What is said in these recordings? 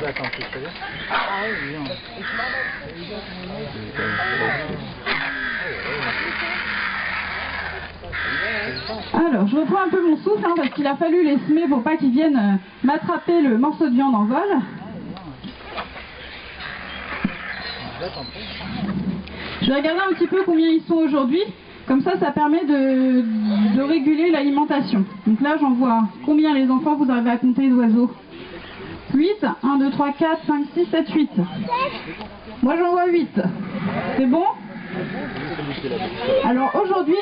attends, tu sais. Ah oui, non. Alors, je reprends un peu mon souffle hein, parce qu'il a fallu les semer pour pas qu'ils viennent m'attraper le morceau de viande en vol. Je vais regarder un petit peu combien ils sont aujourd'hui. Comme ça permet de réguler l'alimentation. Donc là, j'en vois combien les enfants, vous arrivez à compter les oiseaux? 8, 1, 2, 3, 4, 5, 6, 7, 8. Moi, j'en vois 8. C'est bon? Alors aujourd'hui,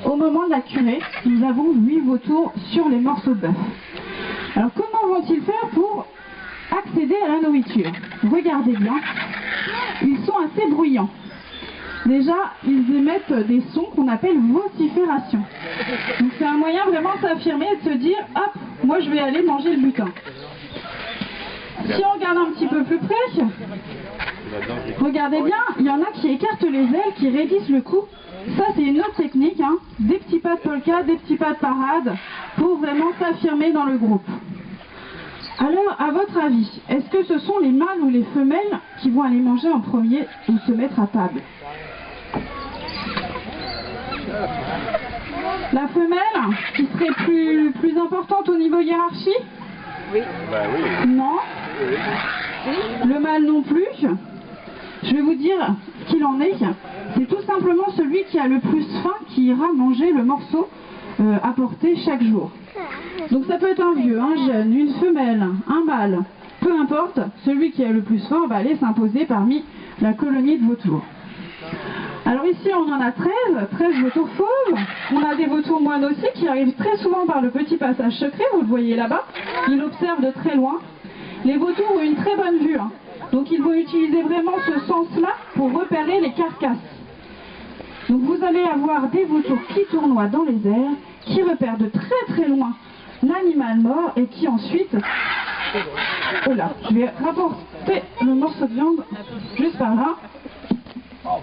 au moment de la curée, nous avons 8 vautours sur les morceaux de bœuf. Alors comment vont-ils faire pour accéder à la nourriture? Regardez bien, ils sont assez bruyants. Déjà, ils émettent des sons qu'on appelle vocifération. Donc c'est un moyen vraiment de s'affirmer et de se dire « Hop, moi je vais aller manger le butin ». Si on regarde un petit peu plus près, regardez bien, il y en a qui écartent les ailes, qui raidissent le cou. Ça c'est une autre technique, hein. Des petits pas de polka, des petits pas de parade, pour vraiment s'affirmer dans le groupe. Alors, à votre avis, est-ce que ce sont les mâles ou les femelles qui vont aller manger en premier ou se mettre à table? La femelle, qui serait plus importante au niveau hiérarchie? Oui. Bah oui. Non. Le mâle non plus. Je vais vous dire qu'il en est. C'est tout simplement celui qui a le plus faim qui ira manger le morceau apporté chaque jour. Donc ça peut être un vieux, un jeune, une femelle, un mâle. Peu importe, celui qui a le plus faim va aller s'imposer parmi la colonie de vautours. Alors ici on en a 13 vautours fauves. On a des vautours moines aussi qui arrivent très souvent par le petit passage secret, vous le voyez là-bas. Ils observent de très loin. Les vautours ont une très bonne vue, hein. Donc ils vont utiliser vraiment ce sens-là pour repérer les carcasses. Donc vous allez avoir des vautours qui tournoient dans les airs, qui repèrent de très très loin l'animal mort et qui ensuite... Oh là, je vais rapporter le morceau de viande juste par là. Hop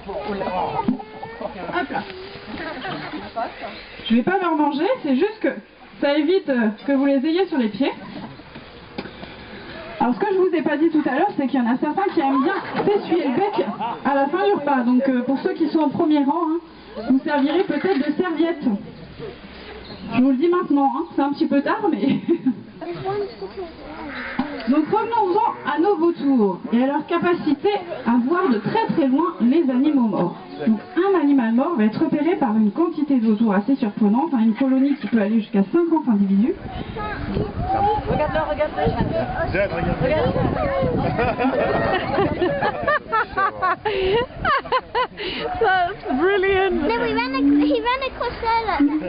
là. Je vais pas leur manger, c'est juste que ça évite que vous les ayez sur les pieds. Alors ce que je vous ai pas dit tout à l'heure, c'est qu'il y en a certains qui aiment bien s'essuyer le bec à la fin du repas. Donc pour ceux qui sont au premier rang, hein, vous servirez peut-être de serviette. Je vous le dis maintenant, hein, c'est un petit peu tard, mais... Donc revenons-en à nos vautours et à leur capacité à voir de très très loin les animaux morts. Donc un animal mort va être repéré par une quantité de vautours assez surprenante, hein, une colonie qui peut aller jusqu'à 50 individus. Regarde-le, regarde-le. Jade, regarde. That's brilliant. No, he ran across there, look.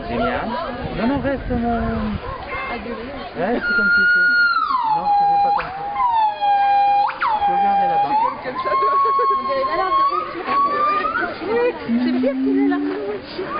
Génial. Non, non, reste mon... Reste comme tu fais. Non, je ne fais pas comme ça. Je regardais là-bas. Comme ça, toi. On dirait la larme de voiture. C'est pire qu'il est la larme de voiture.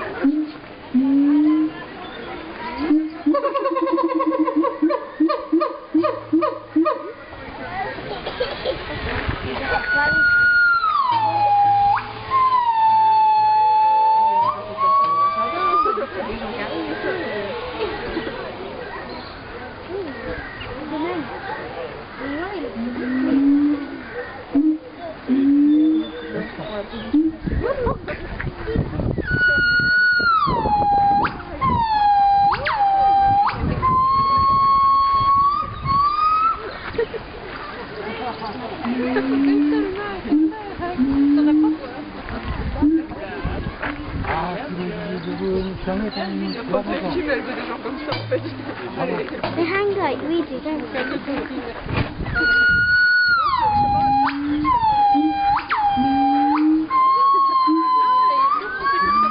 They hang like we do, don't they?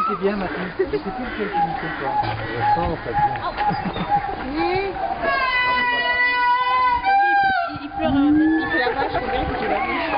C'est bien maintenant. C'est tout ce que tu me fais toi. Je sens en fait bien. Il pleure il fait la vache, regarde que tu la vache.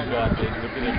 regarde, look at it.